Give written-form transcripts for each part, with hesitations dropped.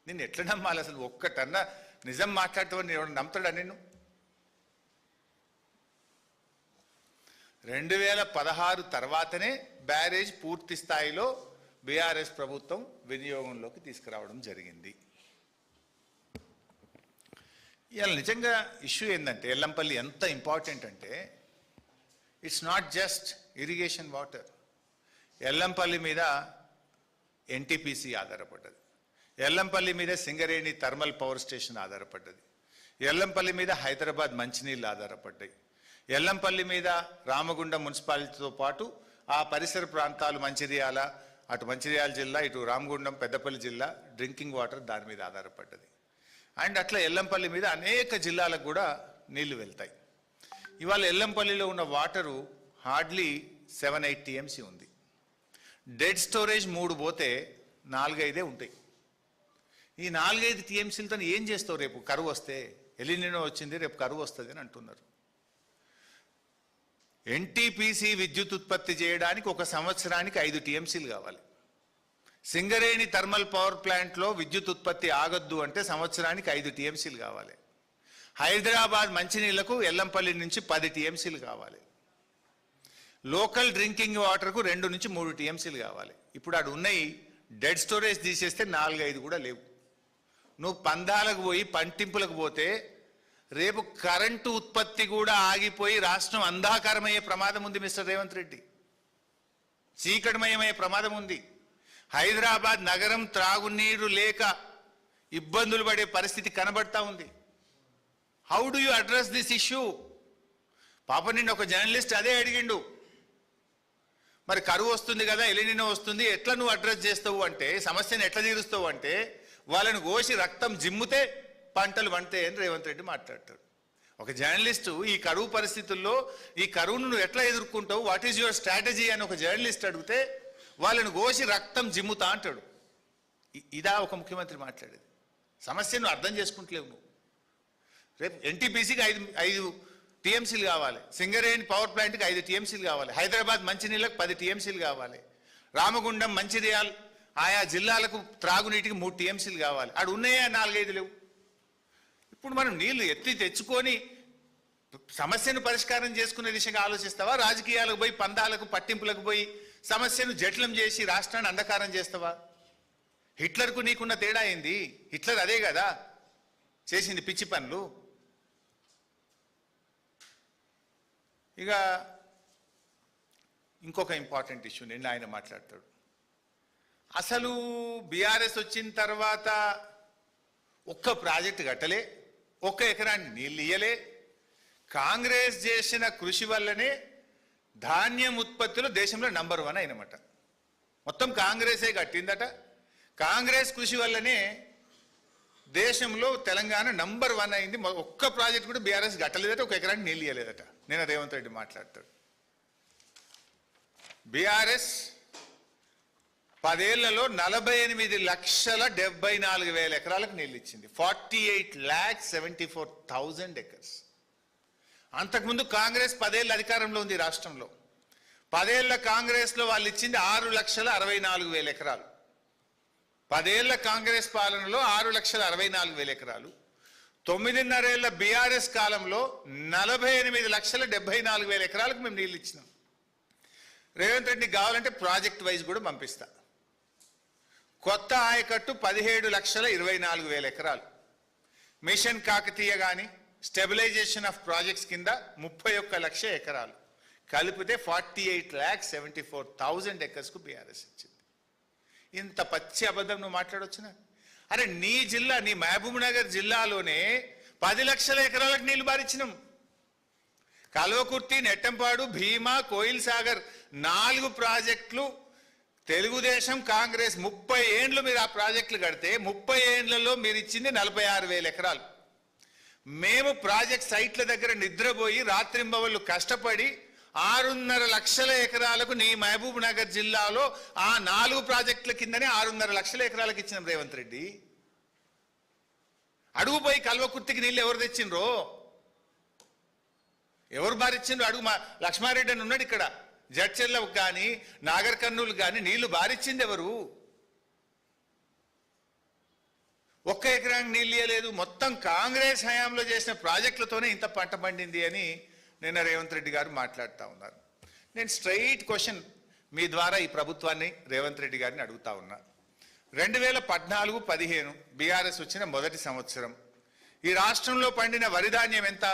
నిన్ను ఎట్లా నమ్మాలి అసలు? ఒక్కటన్నా నిజం మాట్లాడతావని నేను నమ్ముతాడా నిన్ను? 2016 తర్వాతనే బ్యారేజ్ పూర్తి స్థాయిలో బీఆర్ఎస్ ప్రభుత్వం వినియోగంలోకి తీసుకురావడం జరిగింది. ఇవాళ నిజంగా ఇష్యూ ఏంటంటే ఎల్లంపల్లి ఎంత ఇంపార్టెంట్ అంటే it's not just irrigation water. Yellampalli మీద ఎన్టీపీసీ ఆధారపడ్డది, ఎల్లంపల్లి మీద సింగరేణి థర్మల్ పవర్ స్టేషన్ ఆధారపడ్డది, ఎల్లంపల్లి మీద హైదరాబాద్ మంచినీళ్ళు ఆధారపడ్డాయి, ఎల్లంపల్లి మీద రామగుండం మున్సిపాలిటీతో పాటు ఆ పరిసర ప్రాంతాలు మంచిర్యాల, అటు మంచిర్యాల జిల్లా, ఇటు రామగుండం పెద్దపల్లి జిల్లా డ్రింకింగ్ వాటర్ దాని మీద ఆధారపడ్డది. అండ్ అట్లా ఎల్లంపల్లి మీద అనేక జిల్లాలకు కూడా నీళ్లు వెళ్తాయి. ఇవాళ ఎల్లంపల్లిలో ఉన్న వాటరు హార్డ్లీ 7-8 టీఎంసీ ఉంది. డెడ్ స్టోరేజ్ 3 పోతే 4-5 ఉంటాయి. ఈ 4-5 టీఎంసీలతో ఏం చేస్తావు? రేపు కరువు వస్తే, ఎలినినో వచ్చింది, రేపు కరువు వస్తుంది అని అంటున్నారు. ఎన్టీపీసీ విద్యుత్ ఉత్పత్తి చేయడానికి 1 సంవత్సరానికి 5 టీఎంసీలు కావాలి. సింగరేణి థర్మల్ పవర్ ప్లాంట్లో విద్యుత్ ఉత్పత్తి ఆగొద్దు అంటే సంవత్సరానికి 5 టీఎంసీలు కావాలి. హైదరాబాద్ మంచినీళ్లకు ఎల్లంపల్లి నుంచి 10 టీఎంసీలు కావాలి. లోకల్ డ్రింకింగ్ వాటర్కు 2 నుంచి 3 టీఎంసీలు కావాలి. ఇప్పుడు అటు ఉన్నాయి డెడ్ స్టోరేజ్ తీసేస్తే 4-5 కూడా లేవు. నువ్వు పందాలకు పోయి పంటింపులకు పోతే రేపు కరెంటు ఉత్పత్తి కూడా ఆగిపోయి రాష్ట్రం అంధాకారమయ్యే ప్రమాదం ఉంది మిస్టర్ రేవంత్ రెడ్డి. చీకటిమయమయ్యే ప్రమాదం ఉంది. హైదరాబాద్ నగరం త్రాగునీరు లేక ఇబ్బందులు పడే పరిస్థితి కనబడతా ఉంది. How do you address this issue? పాప నిన్న ఒక జర్నలిస్ట్ అదే అడిగిండు, మరి కరువు వస్తుంది కదా, ఎలినినో వస్తుంది, ఎట్లా నువ్వు అడ్రస్ చేస్తావు అంటే, సమస్యను ఎట్లా తీరుస్తావు అంటే, వాళ్ళని కోసి రక్తం జిమ్ముతే పంటలు పండుతాయి అని రేవంత్ రెడ్డి మాట్లాడతాడు. ఒక జర్నలిస్టు ఈ కరువు పరిస్థితుల్లో ఈ కరువును నువ్వు ఎట్లా ఎదుర్కొంటావు, వాట్ ఈజ్ యువర్ స్ట్రాటజీ అని ఒక జర్నలిస్ట్ అడిగితే వాళ్ళని కోసి రక్తం జిమ్ముతా అంటాడు. ఇదా ఒక ముఖ్యమంత్రి మాట్లాడేది? సమస్యను అర్థం చేసుకుంటలేవు నువ్వు. రేపు ఎన్టీపీసీకి 5 టీఎంసీలు కావాలి, సింగరేణి పవర్ ప్లాంట్కి 5 టీఎంసీలు కావాలి, హైదరాబాద్ మంచినీళ్ళకు 10 టీఎంసీలు కావాలి, రామగుండం మంచిర్యాల ఆయా జిల్లాలకు త్రాగునీటికి 3 టీఎంసీలు కావాలి. అక్కడ ఉన్నాయా 4-5 లేవు. ఇప్పుడు మనం నీళ్లు ఎత్తి తెచ్చుకొని సమస్యను పరిష్కారం చేసుకునే దిశగా ఆలోచిస్తావా? రాజకీయాలకు పోయి పందాలకు పట్టింపులకు పోయి సమస్యను జటిలం చేసి రాష్ట్రాన్ని అంధకారం చేస్తావా? హిట్లర్కు నీకున్న తేడా ఏంది? హిట్లర్ అదే కదా చేసింది పిచ్చి పనులు. ఇక ఇంకొక ఇంపార్టెంట్ ఇష్యూ నిన్న ఆయన మాట్లాడతాడు. అసలు బీఆర్ఎస్ వచ్చిన తర్వాత ఒక్క ప్రాజెక్టు కట్టలే, 1 ఎకరాన్ని నీళ్ళు ఇయ్యలే. కాంగ్రెస్ చేసిన కృషి వల్లనే ధాన్యం ఉత్పత్తిలో దేశంలో నంబర్ 1 అయినమాట. మొత్తం కాంగ్రెసే కట్టిందట. కాంగ్రెస్ కృషి వల్లనే దేశంలో తెలంగాణ నంబర్ 1 అయింది. ఒక్క ప్రాజెక్ట్ కూడా బీఆర్ఎస్ కట్టలేదట, 1 ఎకరాన్ని నీళ్ళు ఇయ్యలేదట. నేను రేవంత్ రెడ్డి మాట్లాడతాడు. బీఆర్ఎస్ 10 ఏళ్లలో 48,74,000 ఎకరాలకు నీళ్ళు ఇచ్చింది. 48,74,000 ఎకర్స్. అంతకుముందు కాంగ్రెస్ 10 ఏళ్ళ అధికారంలో ఉంది రాష్ట్రంలో. 10 ఏళ్ల కాంగ్రెస్లో వాళ్ళు ఇచ్చింది 6,64,000 ఎకరాలు. 10 ఏళ్ల కాంగ్రెస్ పాలనలో 6,64,000 ఎకరాలు. 9.5 ఏళ్ల బీఆర్ఎస్ కాలంలో 48,74,000 ఎకరాలకు మేము నీళ్ళు ఇచ్చినాం. రేవంత్ రెడ్డి కావాలంటే ప్రాజెక్ట్ వైజ్ కూడా పంపిస్తా. కొత్త ఆయకట్టు 17,24,000 ఎకరాలు. మిషన్ కాకతీయ కానీ స్టెబిలైజేషన్ ఆఫ్ ప్రాజెక్ట్స్ కింద 31 లక్ష ఎకరాలు కలిపితే 48,74,000 ఎకర్స్కు బీఆర్ఎస్ ఇచ్చింది. ఇంత పచ్చి అబద్ధం నువ్వు మాట్లాడొచ్చునా? అరే నీ జిల్లా, నీ మహబూబ్ నగర్ జిల్లాలోనే 10 లక్షల ఎకరాలకు నీళ్లు బారిచ్చినాం. కల్వకుర్తి, నెట్టంపాడు, భీమా, కోయిల్ సాగర్ 4 ప్రాజెక్టులు తెలుగుదేశం కాంగ్రెస్ 30 ఏండ్లు మీరు ఆ ప్రాజెక్టులు కడితే 30 ఏండ్లలో మీరు ఇచ్చింది 46,000 ఎకరాలు. మేము ప్రాజెక్ట్ సైట్ల దగ్గర నిద్రపోయి రాత్రింబవళ్ళు కష్టపడి 6.5 లక్షల ఎకరాలకు నీ మహబూబ్ నగర్ జిల్లాలో ఆ 4 ప్రాజెక్టుల కిందనే 6.5 లక్షల ఎకరాలకు ఇచ్చినాం రేవంత్ రెడ్డి. అడుగుపోయి కల్వకుర్తికి నీళ్ళు ఎవరు తెచ్చిండ్రో, ఎవరు బారిచ్చిండ్రు అడుగు. మా లక్ష్మారెడ్డి అని ఉన్నాడు ఇక్కడ. జడ్చెర్లకు కానీ నాగర్ కర్నూలు కానీ నీళ్లు బారిచ్చింది ఎవరు? ఒక్క ఎకరానికి నీళ్ళు ఇయ్యలేదు, మొత్తం కాంగ్రెస్ హయాంలో చేసిన ప్రాజెక్టులతోనే ఇంత పంట పండింది అని నిన్న రేవంత్ రెడ్డి గారు మాట్లాడుతూ ఉన్నారు. నేను స్ట్రైట్ క్వశ్చన్ మీ ద్వారా ఈ ప్రభుత్వాన్ని రేవంత్ రెడ్డి గారిని అడుగుతా ఉన్నా. 2014-15 బీఆర్ఎస్ వచ్చిన మొదటి సంవత్సరం ఈ రాష్ట్రంలో పండిన వరి ధాన్యం ఎంత?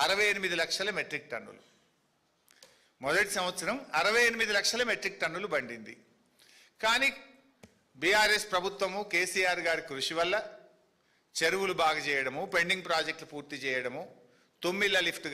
68 లక్షల మెట్రిక్ టన్నులు. మొదటి సంవత్సరం 68 లక్షల మెట్రిక్ టన్నులు పండింది. కానీ బీఆర్ఎస్ ప్రభుత్వము కేసీఆర్ గారి కృషి వల్ల చెరువులు బాగు చేయడము, పెండింగ్ ప్రాజెక్టులు పూర్తి చేయడము, 9 లిఫ్ట్